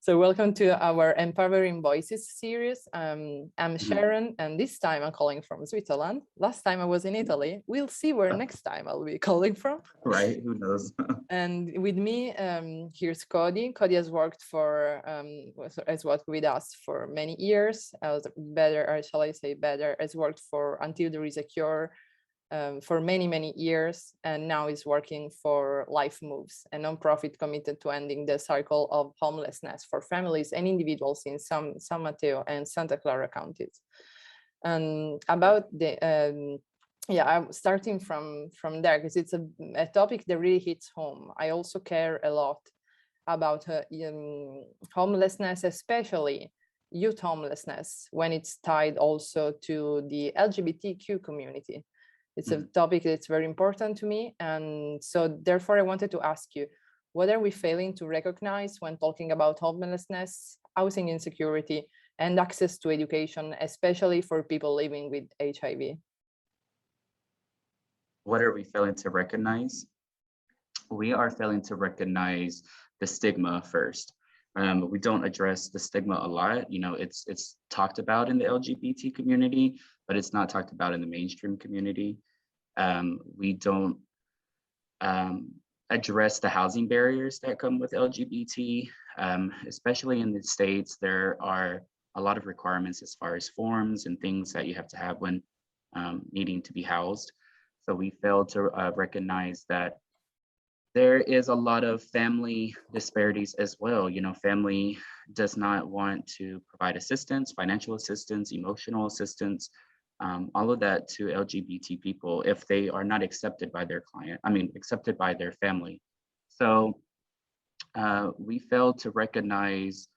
So welcome to our Empowering Voices series. I'm Sharon, and this time I'm calling from Switzerland. Last time I was in Italy. We'll see where next time I'll be calling from. Right, who knows? And with me, here's Cody. Cody has worked with us for many years. Has worked for Until There Is a Cure, for many years, and now is working for Life Moves, a nonprofit committed to ending the cycle of homelessness for families and individuals in San Mateo and Santa Clara counties. And about the I'm starting from there because it's a topic that really hits home. I also care a lot about homelessness, especially youth homelessness, when it's tied also to the LGBTQ community. It's a topic that's very important to me. And so therefore, I wanted to ask you, what are we failing to recognize when talking about homelessness, housing insecurity, and access to education, especially for people living with HIV? What are we failing to recognize? We are failing to recognize the stigma first. We don't address the stigma a lot. You know, it's talked about in the LGBT community, but it's not talked about in the mainstream community. We don't address the housing barriers that come with LGBT, especially in the States. There are a lot of requirements as far as forms and things that you have to have when needing to be housed. So we fail to recognize that there is a lot of family disparities as well. You know, family does not want to provide assistance, financial assistance, emotional assistance, all of that to LGBT people if they are not accepted by their accepted by their family. So we fail to recognize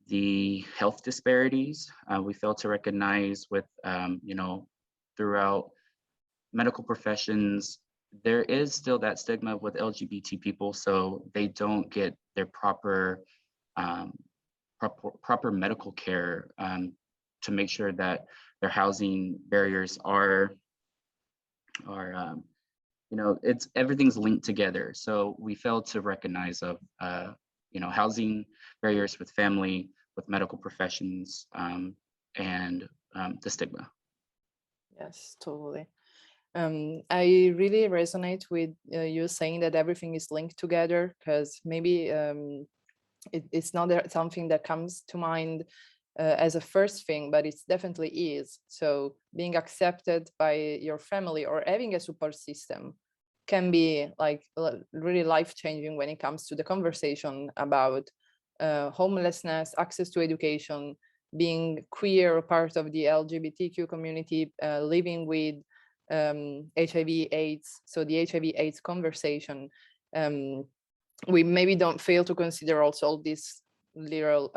the health disparities. We fail to recognize with, throughout medical professions, there is still that stigma with LGBT people, so they don't get their proper medical care to make sure that their housing barriers are everything's linked together. So we fail to recognize of housing barriers with family, with medical professions, and the stigma. Yes, totally. I really resonate with you saying that everything is linked together, because maybe it's not something that comes to mind as a first thing, but it definitely is. So being accepted by your family or having a support system can be like really life-changing when it comes to the conversation about homelessness, access to education, being queer, part of the LGBTQ community, living with HIV/AIDS. So the HIV/AIDS conversation, we maybe don't fail to consider also all these little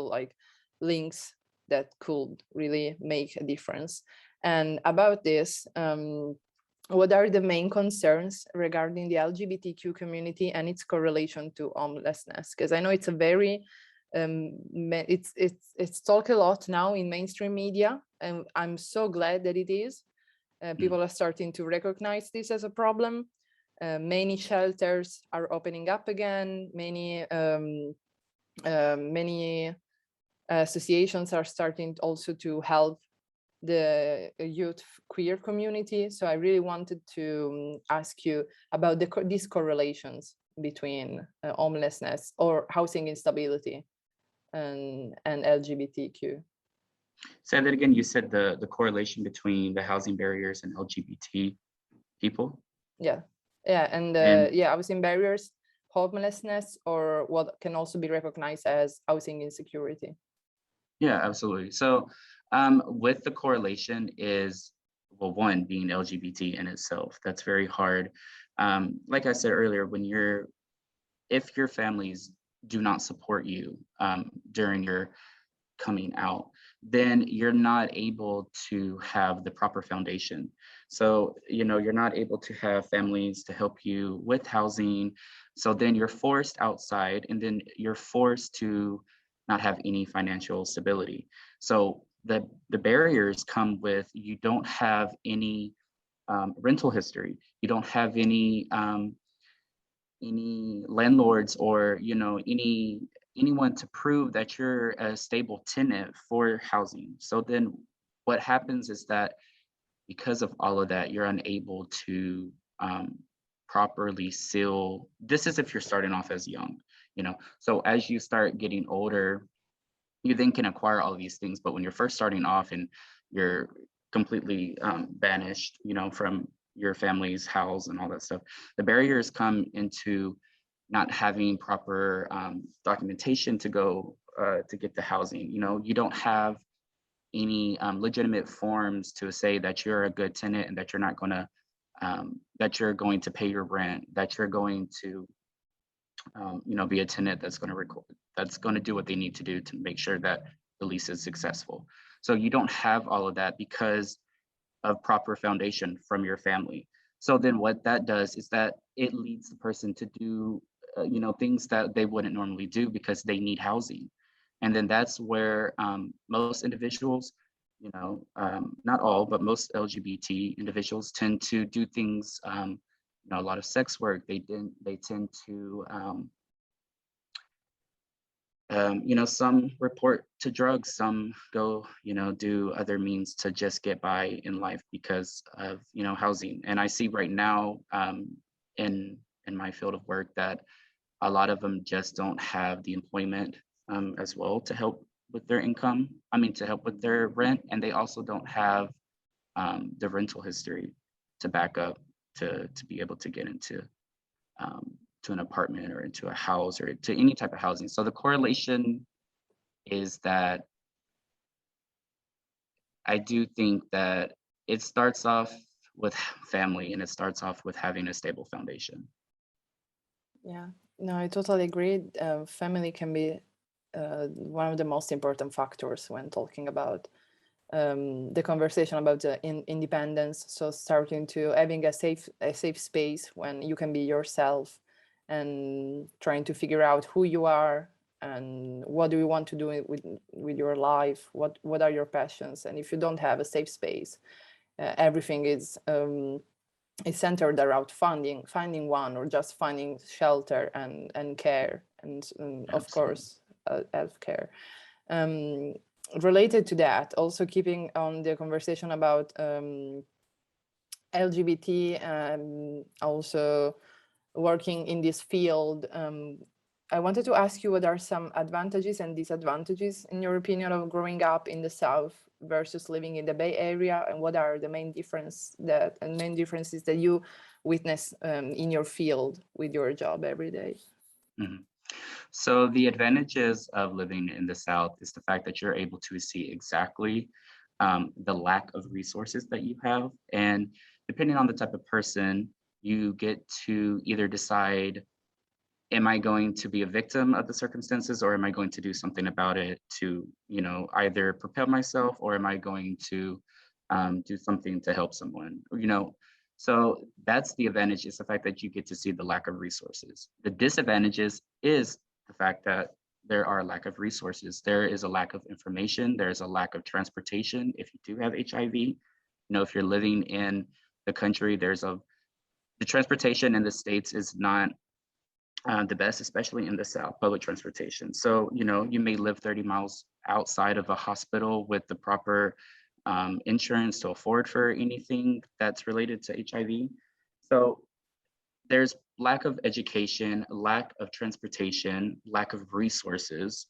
like links that could really make a difference. And about this, what are the main concerns regarding the LGBTQ community and its correlation to homelessness? Because I know it's a very it's talked a lot now in mainstream media, and I'm so glad that it is. People are starting to recognize this as a problem. Many shelters are opening up again. Many associations are starting also to help the youth queer community. So I really wanted to ask you about these correlations between homelessness or housing instability and LGBTQ. Say that again. You said the correlation between the housing barriers and LGBT people. Yeah, and housing barriers, homelessness, or what can also be recognized as housing insecurity. Yeah, absolutely. So with the correlation is, well, one, being LGBT in itself. That's very hard. Like I said earlier, if your families do not support you during your coming out, then you're not able to have the proper foundation. So, you're not able to have families to help you with housing. So then you're forced outside, and then you're forced to not have any financial stability. So the barriers come with, you don't have any rental history. You don't have any landlords or, any anyone to prove that you're a stable tenant for housing. So then what happens is that because of all of that, you're unable to properly seal. This is if you're starting off as young, you know. So as you start getting older, you then can acquire all of these things. But when you're first starting off and you're completely banished, you know, from your family's house and all that stuff, the barriers come into not having proper documentation to go to get the housing. You know, you don't have any legitimate forms to say that you're a good tenant and that you're not going to that you're going to pay your rent, that you're going to you know, be a tenant that's going to record, that's going to do what they need to do to make sure that the lease is successful. So you don't have all of that because of proper foundation from your family. So then what that does is that it leads the person to do you know, things that they wouldn't normally do because they need housing. And then that's where most individuals, you know, not all, but most LGBT individuals tend to do things, you know, a lot of sex work. They tend to, you know, some report to drugs, some go, you know, do other means to just get by in life because of, you know, housing. And I see right now in my field of work that a lot of them just don't have the employment as well to help with their income. I mean, to help with their rent, and they also don't have the rental history to back up to be able to get into to an apartment or into a house or to any type of housing. So the correlation is that I do think that it starts off with family and it starts off with having a stable foundation. Yeah, no, I totally agree. Family can be one of the most important factors when talking about the conversation about the independence. So starting to having a safe space when you can be yourself and trying to figure out who you are and what do you want to do with your life, what are your passions. And if you don't have a safe space, everything is centered around finding one, or just finding shelter and care, and of course healthcare. Related to that, also keeping on the conversation about LGBT, also working in this field, I wanted to ask you, what are some advantages and disadvantages, in your opinion, of growing up in the South versus living in the Bay Area, and what are the main differences that you witness in your field with your job every day? Mm-hmm. So the advantages of living in the South is the fact that you're able to see exactly the lack of resources that you have. And depending on the type of person, you get to either decide, am I going to be a victim of the circumstances, or am I going to do something about it to, you know, either propel myself, or am I going to do something to help someone, you know? So that's the advantage, is the fact that you get to see the lack of resources. The disadvantages is the fact that there are a lack of resources. There is a lack of information. There's a lack of transportation. If you do have HIV, you know, if you're living in the country, the transportation in the States is not the best, especially in the South, public transportation. So, you know, you may live 30 miles outside of a hospital with the proper insurance to afford for anything that's related to HIV. So there's lack of education, lack of transportation, lack of resources.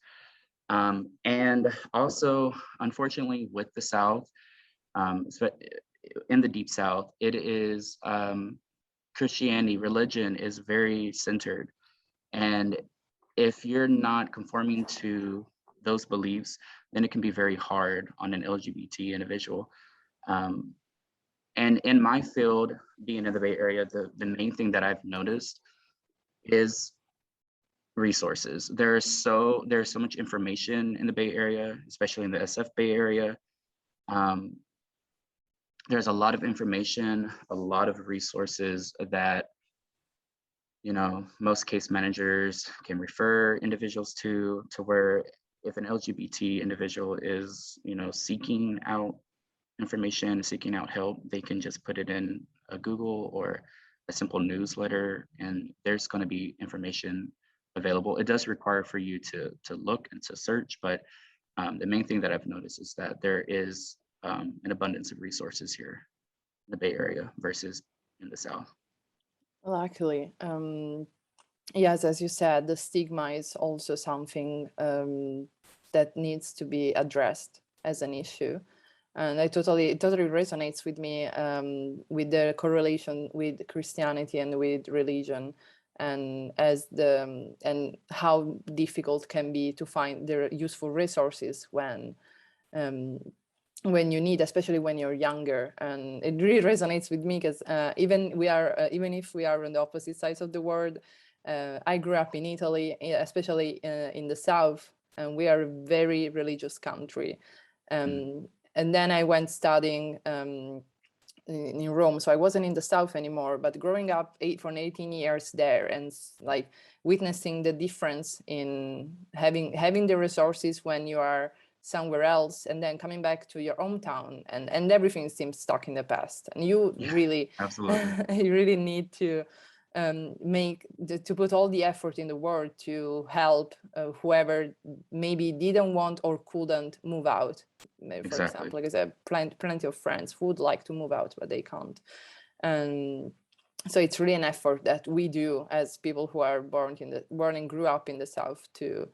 And also, unfortunately, with the South, in the Deep South, it is Christianity, religion is very centered. And if you're not conforming to those beliefs, then it can be very hard on an LGBT individual. And in my field, being in the Bay Area, the main thing that I've noticed is resources. There's so much information in the Bay Area, especially in the SF Bay Area. There's a lot of information, a lot of resources that, you know, most case managers can refer individuals to where if an LGBT individual is, you know, seeking out information, seeking out help, they can just put it in a Google or a simple newsletter, and there's going to be information available. It does require for you to look and to search, but the main thing that I've noticed is that there is an abundance of resources here in the Bay Area versus in the South. Luckily, yes, as you said, the stigma is also something that needs to be addressed as an issue. And it totally resonates with me with the correlation with Christianity and with religion, and and how difficult can be to find the useful resources when you need, especially when you're younger. And it really resonates with me because even if we are on the opposite sides of the world, I grew up in Italy, especially in the South, and we are a very religious country. And then I went studying in Rome, so I wasn't in the South anymore. But growing up for 18 years there, and like witnessing the difference in having the resources when you are somewhere else, and then coming back to your hometown, and everything seems stuck in the past, and you really Absolutely. you really need to to put all the effort in the world to help whoever maybe didn't want or couldn't move out. For example, like I said, plenty of friends who would like to move out but they can't. And so it's really an effort that we do as people who are born and grew up in the South, to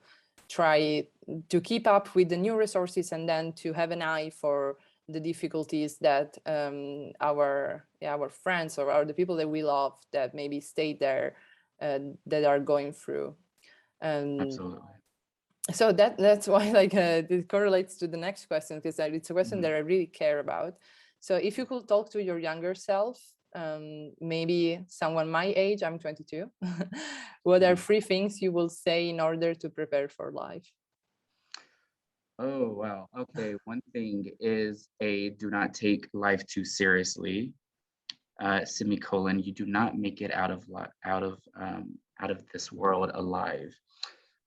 try to keep up with the new resources, and then to have an eye for the difficulties that our friends or the people that we love that maybe stayed there that are going through. Absolutely. So that's why it correlates to the next question, because it's a question that I really care about. So if you could talk to your younger self, maybe someone my age, I'm 22, what are 3 things you will say in order to prepare for life? Oh, wow. Okay. One thing is do not take life too seriously. Semicolon, you do not make it out of this world alive.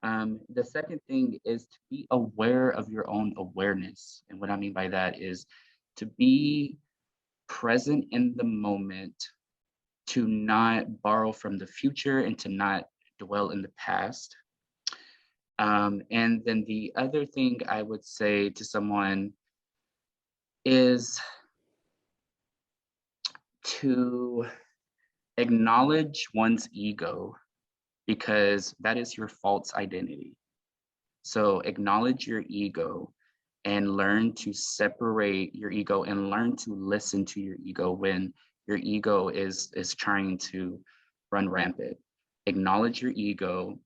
The second thing is to be aware of your own awareness. And what I mean by that is to be present in the moment, to not borrow from the future and to not dwell in the past. And then the other thing I would say to someone is to acknowledge one's ego, because that is your false identity. So acknowledge your ego and learn to separate your ego and learn to listen to your ego when your ego is trying to run rampant. Acknowledge your ego,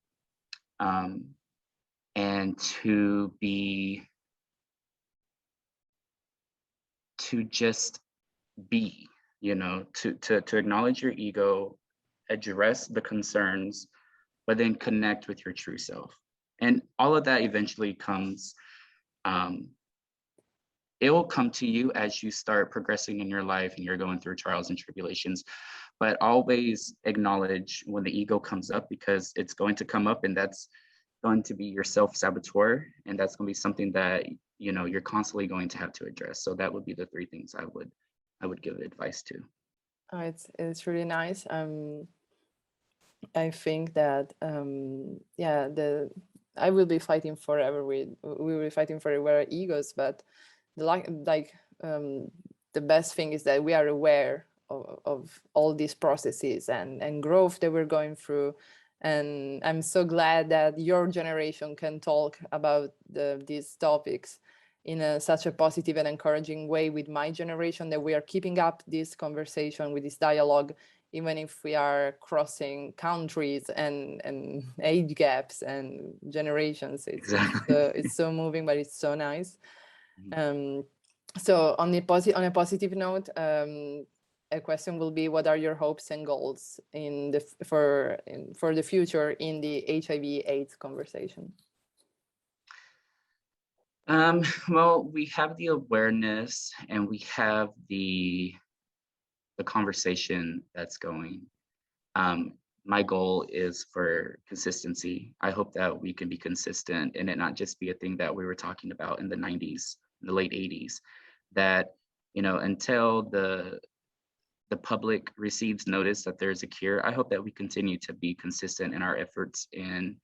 and to just be, to acknowledge your ego, address the concerns, but then connect with your true self. And all of that eventually comes, it will come to you as you start progressing in your life and you're going through trials and tribulations. But always acknowledge when the ego comes up, because it's going to come up, and that's going to be your self-saboteur, and that's going to be something that you're constantly going to have to address. So that would be the 3 things I would give advice to. Oh, it's really nice. I think that I will be fighting forever we will be fighting forever our egos, but the best thing is that we are aware of all these processes and growth that we're going through. And I'm so glad that your generation can talk about these topics in such a positive and encouraging way with my generation, that we are keeping up this conversation with this dialogue, even if we are crossing countries and age gaps and generations. It's so moving, but it's so nice. So on a positive note, a question will be, what are your hopes and goals for the future in the HIV/AIDS conversation? Well, we have the awareness and we have the conversation that's going. My goal is for consistency. I hope that we can be consistent and it not just be a thing that we were talking about in the 90s, in the late 80s, that, until the public receives notice that there's a cure, I hope that we continue to be consistent in our efforts in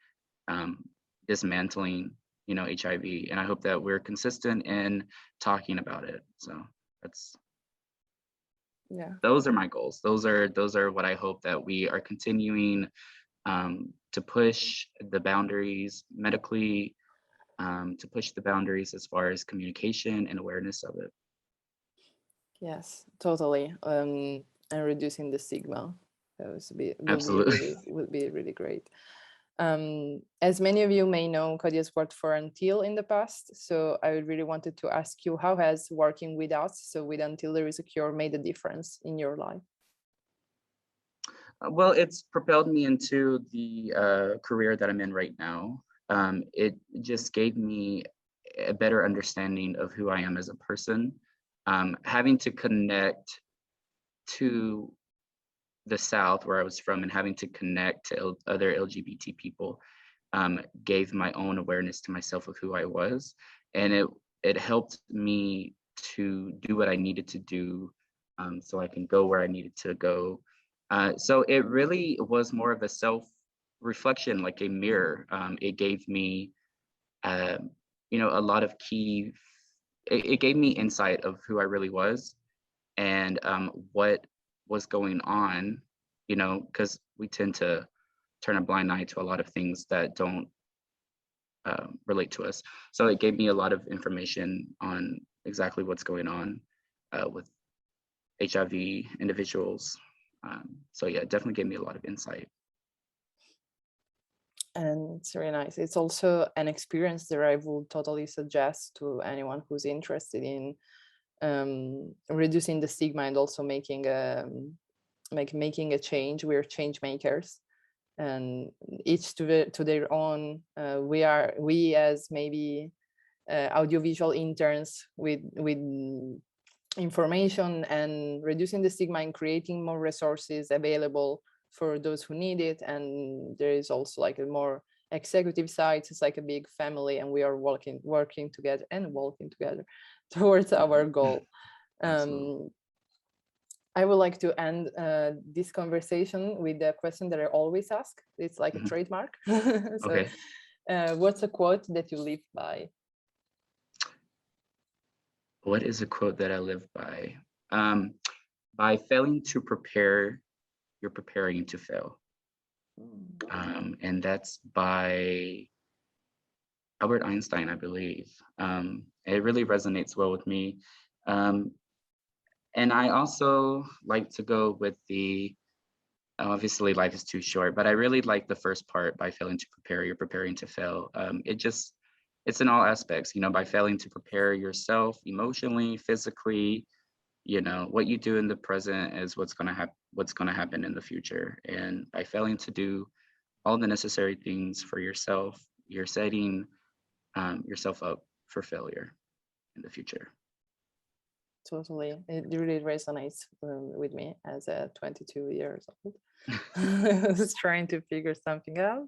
dismantling, HIV. And I hope that we're consistent in talking about it. So those are my goals. Those are what I hope that we are continuing to push the boundaries medically, to push the boundaries as far as communication and awareness of it. Yes, totally. And reducing the stigma. That Absolutely. would be really great. As many of you may know, Cody has worked for Until in the past. So I really wanted to ask you, how has working with us, so with Until There Is a Cure, made a difference in your life? Well, it's propelled me into the career that I'm in right now. It just gave me a better understanding of who I am as a person. Having to connect to the South, where I was from, and having to connect to other LGBT people gave my own awareness to myself of who I was. And it helped me to do what I needed to do, so I can go where I needed to go. So it really was more of a self-reflection, like a mirror. It gave me, a lot of it gave me insight of who I really was, and what was going on, because we tend to turn a blind eye to a lot of things that don't relate to us. So it gave me a lot of information on exactly what's going on with HIV individuals. So yeah, it definitely gave me a lot of insight. And it's really nice. It's also an experience that I would totally suggest to anyone who's interested in reducing the stigma and also making a change. We're change makers, and each to their own. We as maybe audiovisual interns with information and reducing the stigma and creating more resources available for those who need it. And there is also like a more executive side. It's like a big family, and we are working together towards our goal. I would like to end this conversation with a question that I always ask. It's like a trademark. So, okay. What's a quote that you live by? What is a quote that I live by? By failing to prepare, you're preparing to fail. And that's by Albert Einstein, I believe. It really resonates well with me. And I also like to go with obviously life is too short, but I really like the first part, by failing to prepare, you're preparing to fail. It's in all aspects, by failing to prepare yourself emotionally, physically, what you do in the present is what's going to happen in the future. And by failing to do all the necessary things for yourself, you're setting yourself up for failure in the future. Totally. It really resonates with me as a 22 years old. I was trying to figure something out.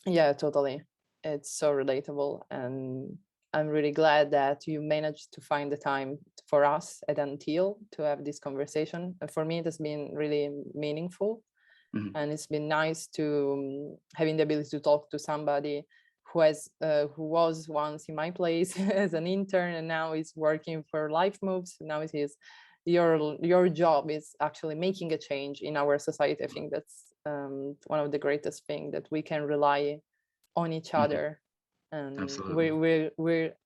Yeah, totally. It's so relatable. And I'm really glad that you managed to find the time for us at Until to have this conversation. For me, it has been really meaningful. And it's been nice to having the ability to talk to somebody who was once in my place as an intern, and now is working for Life Moves. Now it is your job is actually making a change in our society. I think that's one of the greatest things, that we can rely on each other, and Absolutely.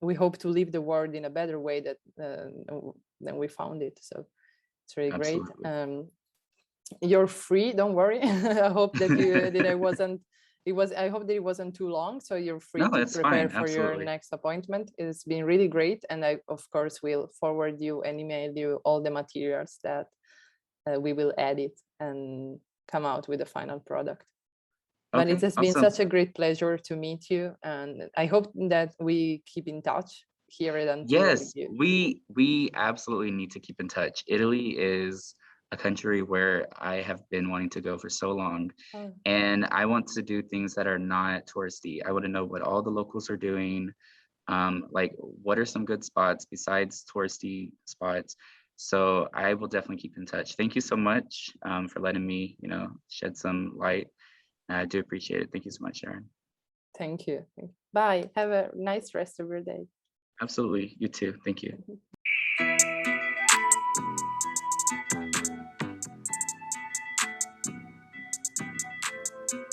we hope to leave the world in a better way than we found it. So it's really Absolutely. great. You're free, don't worry. I hope that I hope that it wasn't too long, so you're free to prepare for your next appointment. It's been really great, and I of course will forward you and email you all the materials that we will edit and come out with the final product. But it has been such a great pleasure to meet you, and I hope that we keep in touch here at Until. Yes, we absolutely need to keep in touch. Italy is a country where I have been wanting to go for so long. And I want to do things that are not touristy. I want to know what all the locals are doing. Like, what are some good spots besides touristy spots? So I will definitely keep in touch. Thank you so much for letting me, shed some light. I do appreciate it. Thank you so much, Sharon. Thank you. Bye. Have a nice rest of your day. Absolutely. You too. Thank you.